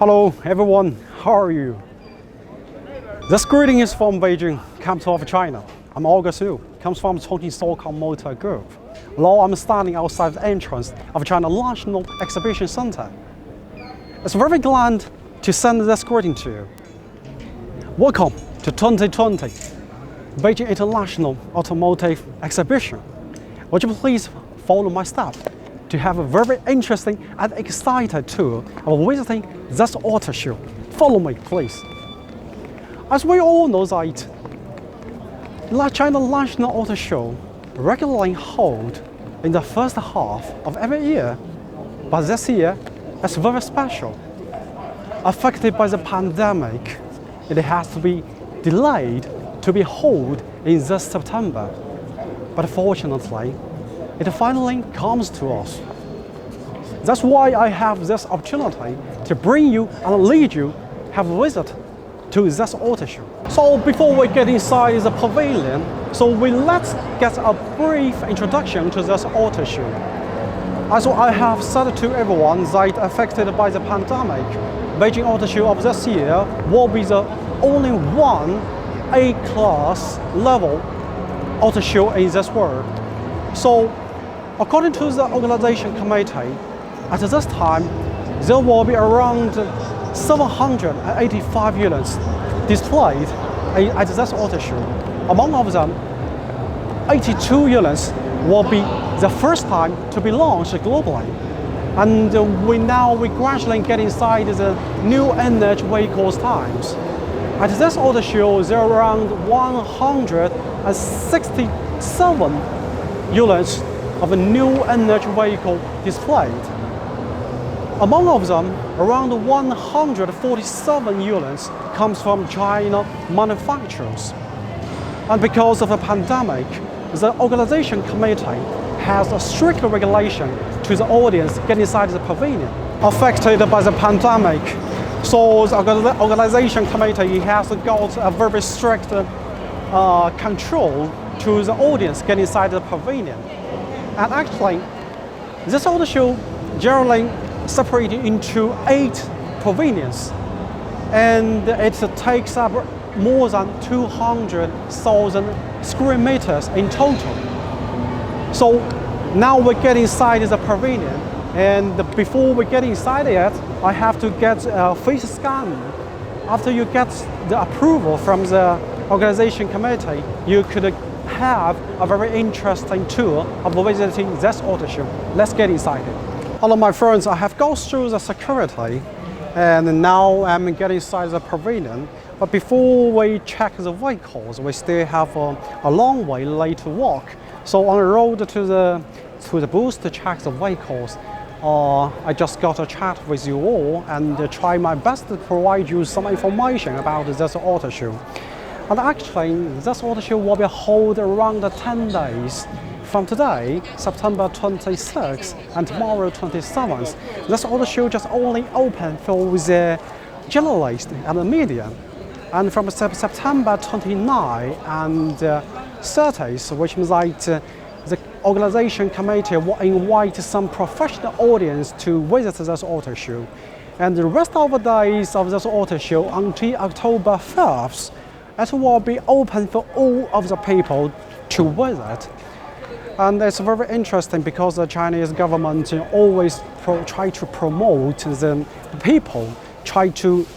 Hello everyone, how are you? This greeting is from Beijing, capital of China. I'm August Liu, comes from Chongqing Stockholm Motor Group. Now I'm standing outside the entrance of China National Exhibition Center. It's very glad to send this greeting to you. Welcome to 2020 Beijing International Automotive Exhibition. Would you please follow my steps to have a very interesting and exciting tour of visiting this auto show. Follow me, please. As we all know that China National Auto Show regularly held in the first half of every year, but this year is very special. Affected by the pandemic, it has to be delayed to be held in this September. But fortunately, it finally comes to us. That's why I have this opportunity to bring you and lead you have a visit to this auto show. So before we get inside the pavilion, let's get a brief introduction to this auto show. As I have said to everyone that affected by the pandemic, Beijing Auto Show of this year will be the only one A-class level auto show in this world. So according to the organization committee, at this time, there will be around 785 units displayed at this auto show. Among of them, 82 units will be the first time to be launched globally. And we gradually get inside the new energy vehicles times. At this auto show, there are around 167 units of a new energy vehicle displayed. Among of them, around 147 units comes from China manufacturers. And because of the pandemic, the organization committee has a strict regulation to the audience get inside the pavilion. Affected by the pandemic, so the organization committee has got a very strict control to the audience get inside the pavilion. And actually, this auto show generally separated into 8 pavilions, and it takes up more than 200,000 square meters in total. So now we get inside the pavilion, and before we get inside it, I have to get a face scan. After you get the approval from the organization committee, you could have a very interesting tour of visiting this auto show. Let's get inside it. Hello my friends, I have gone through the security and now I'm getting inside the pavilion. But before we check the vehicles, we still have a long way late to walk. So on the road to the booth to check the vehicles, I just got a chat with you all and try my best to provide you some information about this auto show. And actually, this auto show will be held around 10 days. From today, September 26th, and tomorrow 27th, this auto show just only open for the journalists and the media. And from September 29th and 30th, which means that the organization committee will invite some professional audience to visit this auto show. And the rest of the days of this auto show until October 5th, it will be open for all of the people to visit. And it's very interesting because the Chinese government always try to promote the people, try to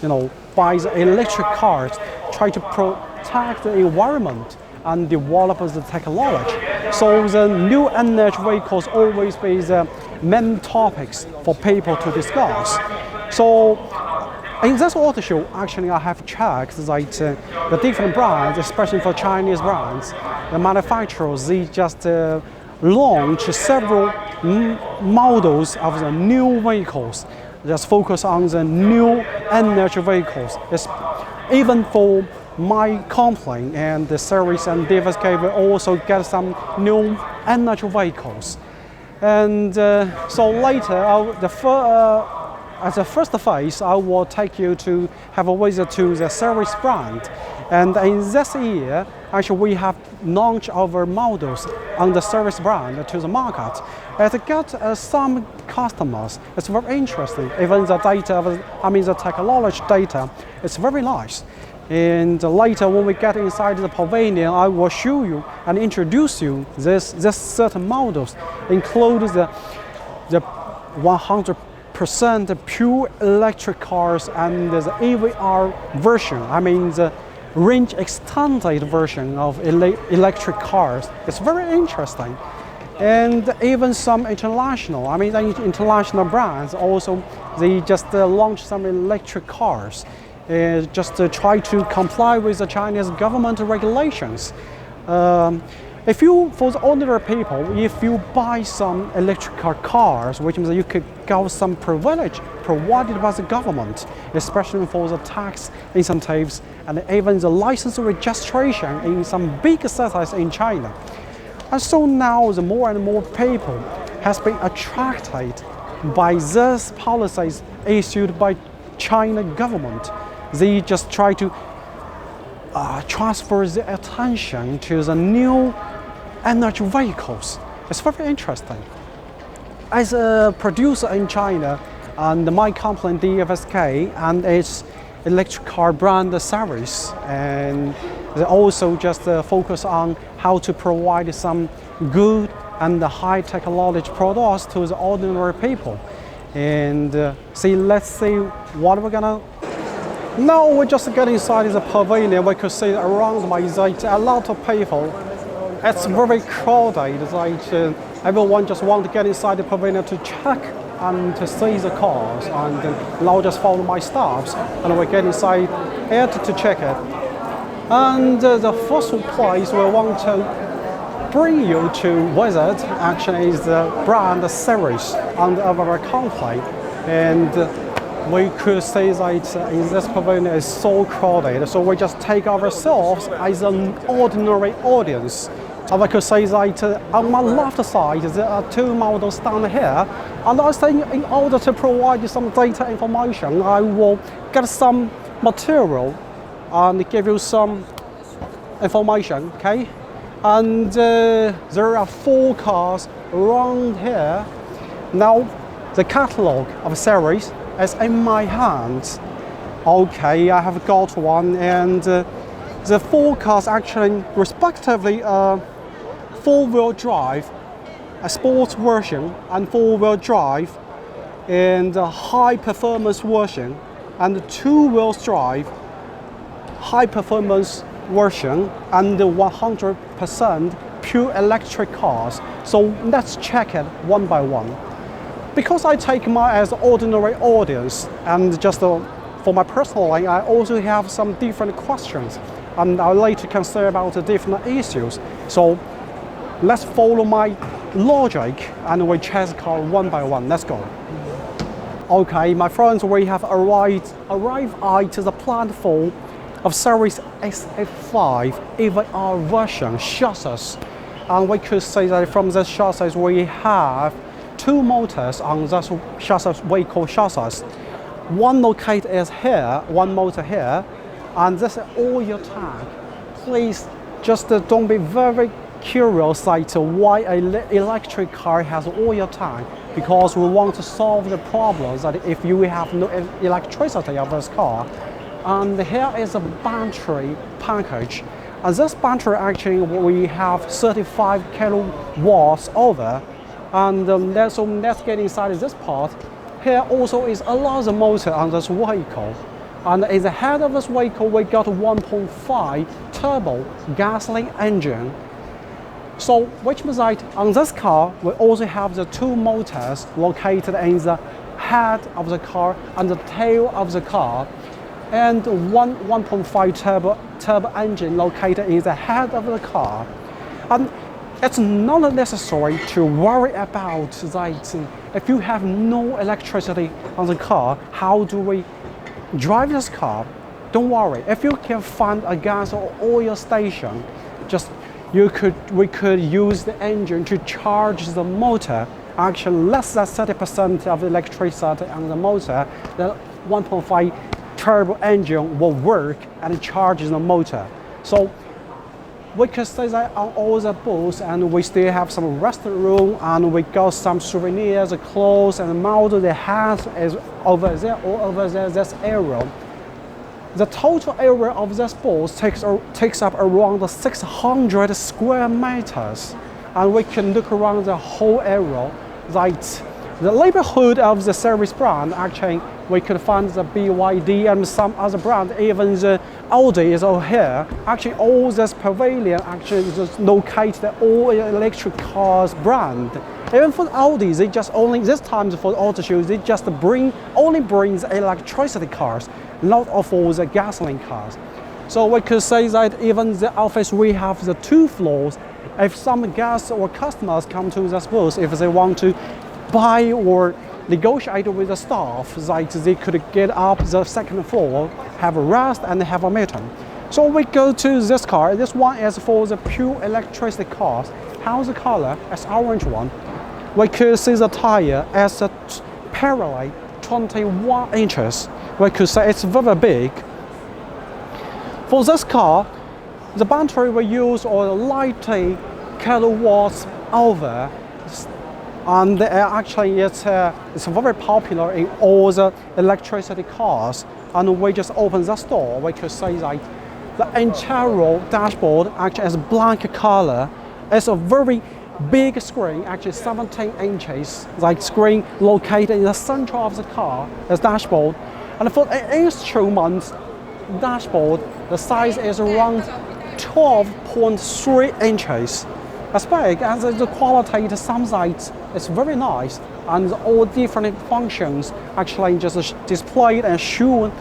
buy the electric cars, try to protect the environment and develop the technology. So the new energy vehicles always be the main topics for people to discuss. So in this auto show, actually I have checked that the different brands, especially for Chinese brands, the manufacturers, they just launch several models of the new vehicles. Just focus on the new energy vehicles. Even for my company and the service and Davis K will also get some new energy vehicles. And so later, as a first phase, I will take you to have a visit to the service brand. And in this year, actually we have launched our models on the service brand to the market. It got some customers. It's very interesting. Even the data, the technology data, it's very nice. And later, when we get inside the pavilion, I will show you and introduce you this certain models, includes the 100% pure electric cars and the EVR version. The range extended version of electric cars. It's very interesting. And even some international, the international brands also, they just launched some electric cars. Just to try to comply with the Chinese government regulations. For the ordinary people, if you buy some electric cars, which means you could get some privilege provided by the government, especially for the tax incentives and even the license registration in some big cities in China. And so now the more and more people has been attracted by these policies issued by China government. They just try to transfer the attention to the new energy vehicles. It's very interesting. As a producer in China, and my company DFSK and its electric car brand series, and they also just focus on how to provide some good and high technology products to the ordinary people. And let's see what we're gonna. Now we're just getting inside the pavilion. We could see around my side a lot of people. It's very crowded. Everyone just want to get inside the pavilion to check and to see the cars. And now just follow my steps, and we get inside here to check it. And the first place we want to bring you to visit actually is the brand series under our company. And we could say that in this pavilion is so crowded, so we just take ourselves as an ordinary audience. And I could say that on my left side there are two models down here, and I think in order to provide you some data information, I will get some material and give you some information, okay? And there are 4 cars around here. Now the catalog of series is in my hands. Okay, I have got one, and the 4 cars actually respectively are 4-wheel drive, a sports version, and 4-wheel drive, and a high performance version, and 2-wheel drive, high performance version, and 100% pure electric cars. So let's check it one by one. Because I take my as ordinary audience, and just for my personal life, I also have some different questions, and I like to consider about the different issues. So let's follow my logic, and we check the car one by one. Let's go. Okay, my friends, we have arrived at the platform of Series SF5 EVR version chassis, and we could say that from this chassis we have 2 motors on this chassis, vehicle chassis. One located is here, one motor here, and this is oil tank. Please just don't be very curious as to why an electric car has oil tank, because we want to solve the problems that if you have no electricity of this car. And here is a battery package. And this battery actually we have 35 kilowatts over. And let's get inside this part. Here also is another motor on this vehicle. And in the head of this vehicle, we got a 1.5 turbo gasoline engine. So which means that on this car, we also have the 2 motors located in the head of the car and the tail of the car, and 1.5 turbo engine located in the head of the car. And it's not necessary to worry about that. If you have no electricity on the car, how do we drive this car? Don't worry. If you can find a gas or oil station, we could use the engine to charge the motor. Actually, less than 30% of the electricity on the motor, the 1.5 turbo engine will work and charge the motor. So we could say that on all the booths, and we still have some restaurant room, and we got some souvenirs, clothes, and model the hat is over there, all over there, this area. The total area of this booth takes up around 600 square meters, and we can look around the whole area. Like the neighborhood of the service brand, actually, we could find the BYD and some other brand, even the Audi is over here. Actually, all this pavilion actually is located all electric cars brand. Even for Audi, they just only, this time for the auto shows, they just only bring the electricity cars, not of all the gasoline cars. So we could say that even the office, we have the 2 floors. If some guests or customers come to this booth, if they want to buy or negotiate with the staff, that they could get up the 2nd floor, have a rest and have a meeting. So we go to this car. This one is for the pure electricity cars. How's the color? It's orange one. We could see the tire as a parallel 21 inches. We could say it's very big. For this car, the battery we use are 90 kilowatts over, and actually it's very popular in all the electricity cars. And we just open the door, we could say that the interior dashboard actually is black color. It's a very big screen, actually 17 inches, like screen located in the center of the car, the dashboard. And for the instrument dashboard, the size is around 12.3 inches. As big as the quality, some sides is very nice, and all different functions actually just displayed and shown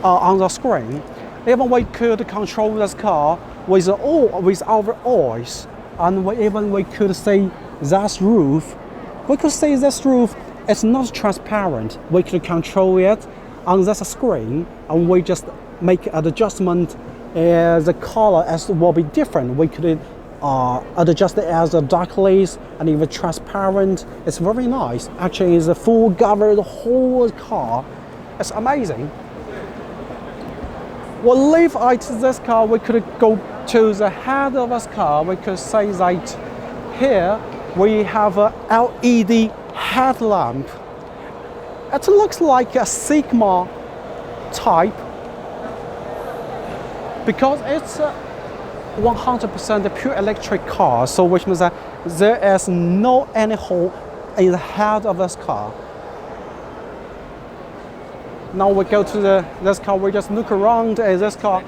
on the screen. Even we could control this car with our eyes, and we could see this roof. We could see this roof is not transparent. We could control it on this screen, and we just make an adjustment. The color as will be different. We could adjust it as a dark lace and even transparent. It's very nice. Actually, it's a full cover the whole car. It's amazing. We'll leave out this car. We could go to the head of this car. We could say that here we have a LED headlamp. It looks like a Sigma type because it's 100% pure electric car, so which means that there is no any hole in the head of this car. Now we go to this car, we just look around at this car.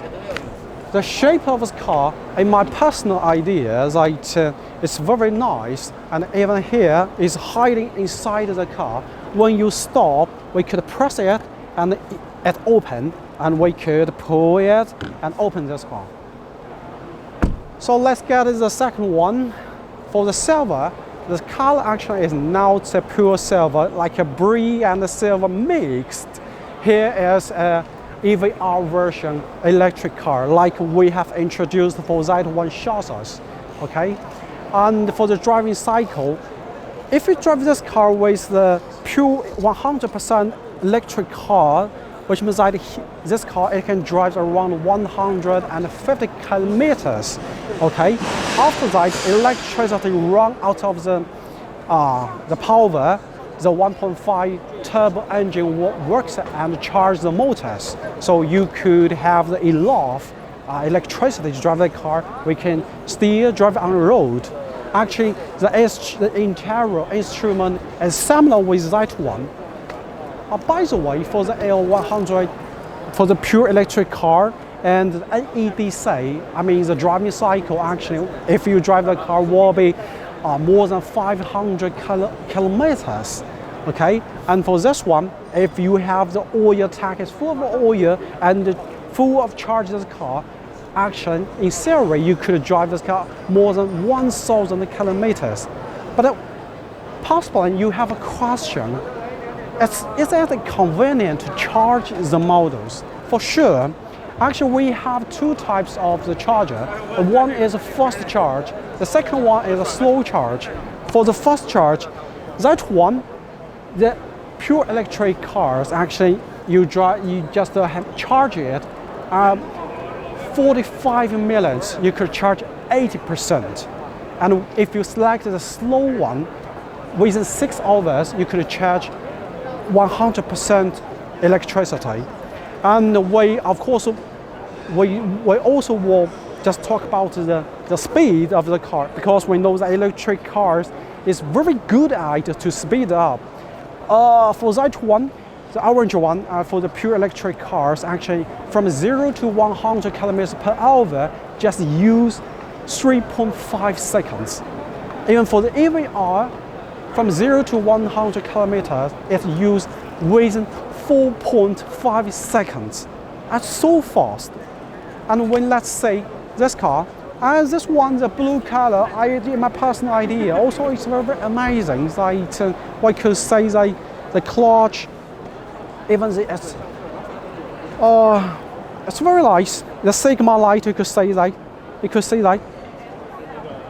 The shape of this car, in my personal idea, is like it's very nice, and even here is hiding inside the car. When you stop, we could press it and it open, and we could pull it and open this car. So let's get the second one. For the silver, the color actually is not a pure silver, like a brie and a silver mixed. Here is a EVR version electric car, like we have introduced for that one chassis. Okay, and for the driving cycle, if you drive this car with the pure 100% electric car, which means that this car it can drive around 150 kilometers. Okay, after that, electricity run out of the power. The 1.5 turbo engine works and charges the motors, so you could have enough electricity to drive the car. We can still drive on the road. Actually, the interior instrument is similar with that one. By the way, for the L100, for the pure electric car and NEDC, I mean the driving cycle actually, if you drive the car, will be more than 500 kilometers. Okay, and for this one, if you have the oil tank is full of oil and full of charge the car, actually in theory you could drive this car more than 1,000 kilometers. But possibly you have a question: is it convenient to charge the models? For sure. Actually, we have two types of the charger. One is a fast charge. The second one is a slow charge. For the fast charge, that one, the pure electric cars actually you just charge it 45 minutes. You could charge 80%. And if you select the slow one, within 6 hours, you could charge 100% electricity. And we, of course, we also will just talk about the speed of the car, because we know that electric cars is very good at to speed up. For that one, the orange one, for the pure electric cars, actually from 0 to 100 kilometers per hour, just use 3.5 seconds. Even for the EVR, from 0 to 100 kilometers, it's used within 4.5 seconds. That's so fast. And when, let's say, this car, and this one, the blue color, in my personal idea, also it's very, very amazing. That we could say that the clutch, even it's very nice. The Sigma light, you could say that.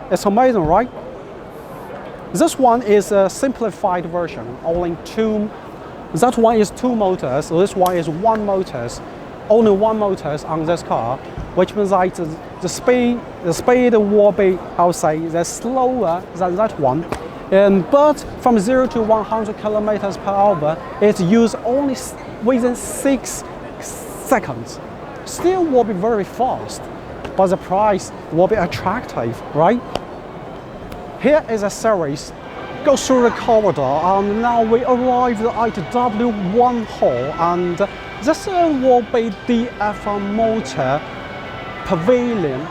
It's amazing, right? This one is a simplified version, only two. That one is 2 motors. This one is 1 motor. Only 1 motor on this car, which means that the speed will be, I would say, slower than that one. But from 0 to 100 kilometers per hour, it's used only within 6 seconds. Still will be very fast, but the price will be attractive, right? Here is a series. Go through the corridor, and now we arrived at W1 hall, and this will be the DF Motor Pavilion.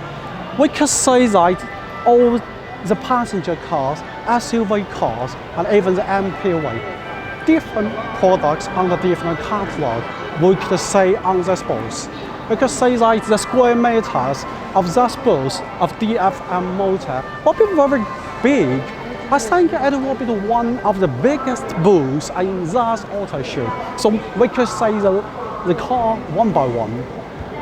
We can say that all the passenger cars, SUV cars, and even the MPV, different products on the different catalog, we could say on this booth. We could say that the square meters of this booth of DFM Motor will be very big. I think it will be one of the biggest booths in this auto show. So we could say the car one by one.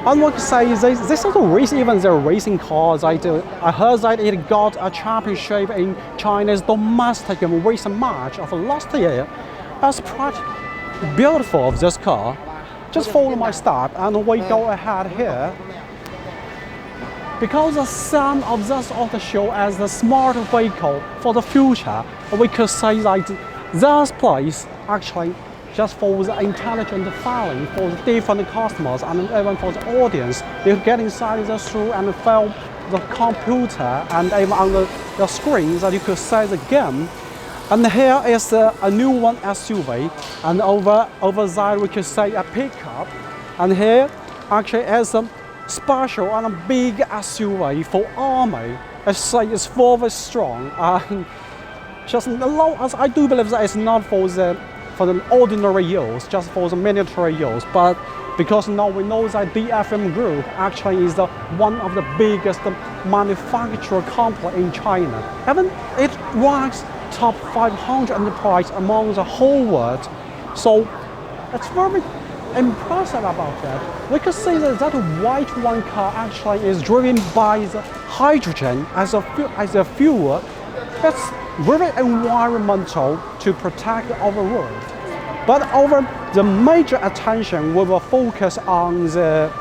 And we could say this is the race, even the racing cars. I heard that it got a championship in China's domestic racing match of last year. That's pretty beautiful of this car. Just follow my step and we go ahead here. Because the theme of this auto show as the smart vehicle for the future, we could say that this place actually just for the intelligent feeling for the different customers and even for the audience. You get inside the store and feel the computer and even on the screen that you could say the game. And here is a new one SUV, and over there we could say a pickup. And here actually is a special and a big SUV for army. I say it's very strong. Just as I do believe that it's not for the ordinary use, just for the military use, but because now we know that DFM Group actually is one of the biggest manufacturer company in China. Even it ranks top 500 enterprise among the whole world. So it's very impressive about that. We could say that white one car actually is driven by the hydrogen as a fuel. That's very environmental to protect our world. But over the major attention, we will focus on the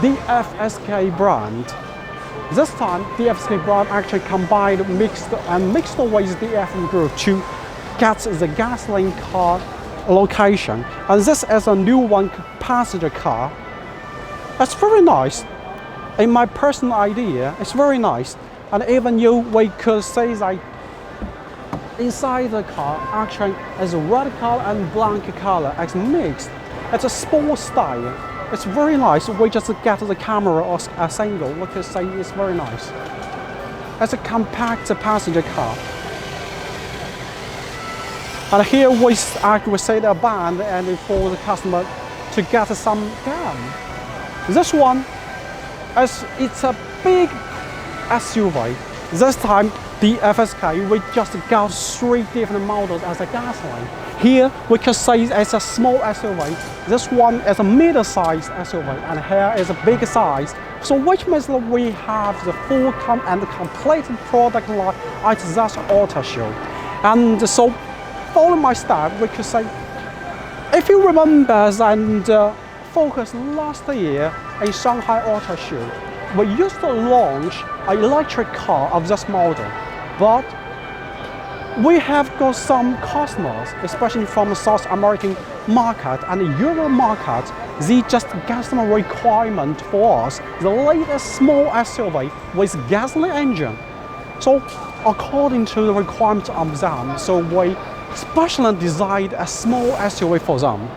DFSK brand. This time, DFSK brand actually combined, mixed with DFM Group to get the gasoline car location. And this is a new one passenger car. It's very nice. In my personal idea, it's very nice. And even we could say that inside the car actually is a red color and black color. It's mixed. It's a sport style. It's very nice. We just get the camera or a single. We could say it's very nice. It's a compact passenger car. And here we say the band and for the customer to get some game. This one it's a big SUV. This time the FSK we just got 3 different models as a gasoline. Here we can say it's a small SUV. This one is a middle-sized SUV, and here is a big size. So which means that we have the full and complete product line at this auto show. And so follow my step, we could say, if you remember and focus last year in Shanghai Auto Show, we used to launch an electric car of this model, but we have got some customers, especially from the South American market and the Euro market. They just get some requirement for us, the latest small SUV with gasoline engine. So according to the requirements of them, so we specially designed a small SUV for them.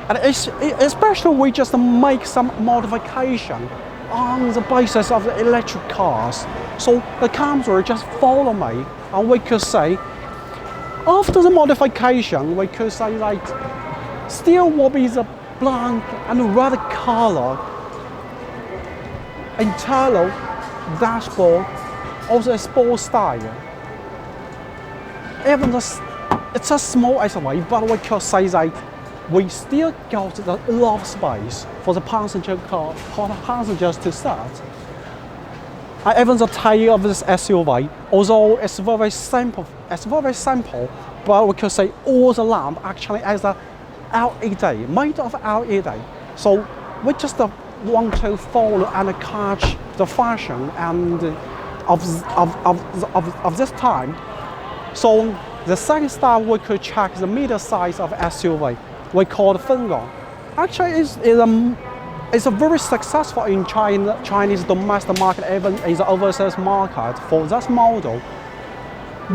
And especially we just make some modification on the basis of the electric cars. So the customer just follow me, and we could say, after the modification, we could say like, still will be the black and red color internal dashboard of the sport style. Even it's a small SUV, but we could say that we still got the enough space for the passenger car, for the passengers to sit. And even the tail of this SUV, although it's very simple, but we could say all the lamp actually has a LED, made of LED. So we just want to follow and catch the fashion and of this time. So the second style we could check the middle size of SUV. We call it Fengong. Actually, it's a very successful in Chinese domestic market, even in the overseas market. For this model,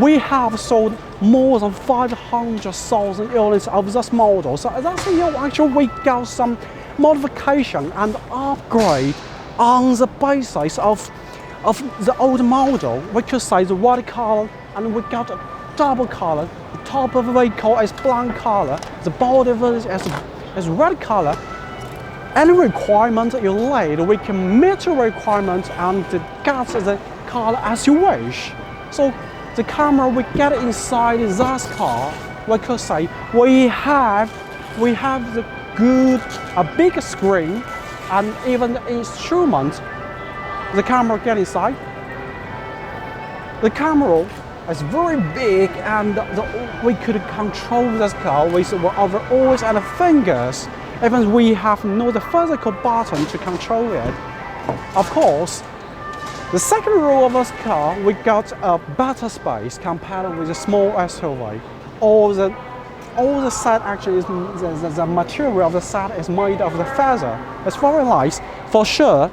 we have sold more than 500,000 units of this model. So that's actually we got some modification and upgrade on the basis of the old model. We could say the red color, and we got a double color. The top of the vehicle is black color. The body is red color. Any requirement you laid, we can meet the requirement and get the color as you wish. So the camera we get inside this car, we could say we have the a big screen, and even the instrument the camera get inside. The camera is very big, and we could control this car with our eyes and fingers. Even we have no the physical button to control it. Of course, the second row of this car, we got a better space compared with the small SUV. All the set actually is the material of the set is made of the feather. It's very nice. For sure,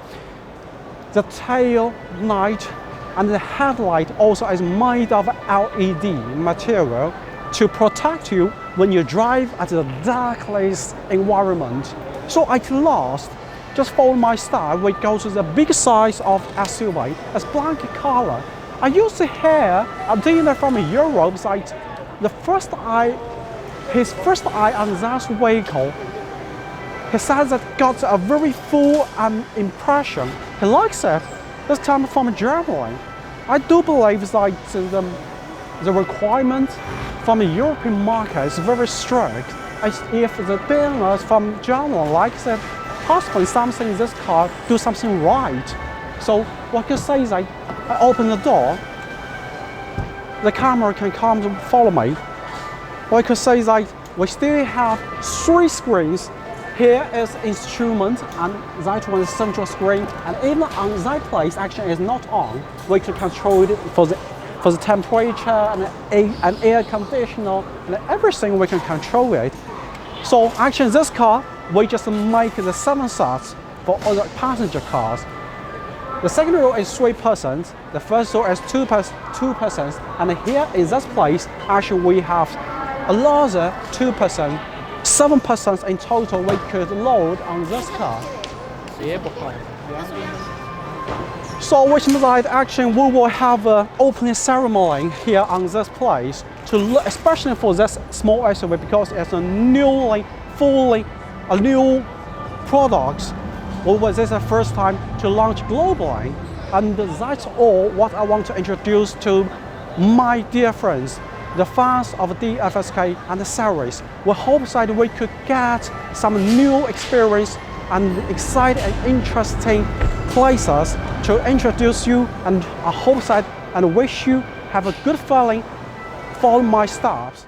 the tail light and the headlight also is made of LED material to protect you when you drive at the darkest environment. So at last, just follow my style, we go to the big size of SUV, it's black color. I used to hear a dealer from Europe that his first eye on this vehicle, he said that got a very full impression. He likes it. This time from Germany. I do believe that the requirement from the European market is very strict. If the dealers from Germany likes it, possibly something in this car do something right. So what I can say is I open the door, the camera can come to follow me. What I could say is that we still have 3 screens. Here is instrument, and that one is central screen, and even on that place actually is not on. We can control it for the temperature and air conditioner and everything. We can control it. So actually in this car, we just make the 7 seats for other passenger cars. The second row is 3 persons. The first row is 2 persons, and here in this place, actually we have a larger 2 persons. 7 persons in total we could load on this car. So which means that actually we will have an opening ceremony here on this place, especially for this small SUV, because it's a new product. This is the first time to launch globally, and that's all what I want to introduce to my dear friends, the fans of DFSK and the series. We hope that we could get some new experience and exciting and interesting places to introduce you, and I hope that and wish you have a good feeling. Follow my steps.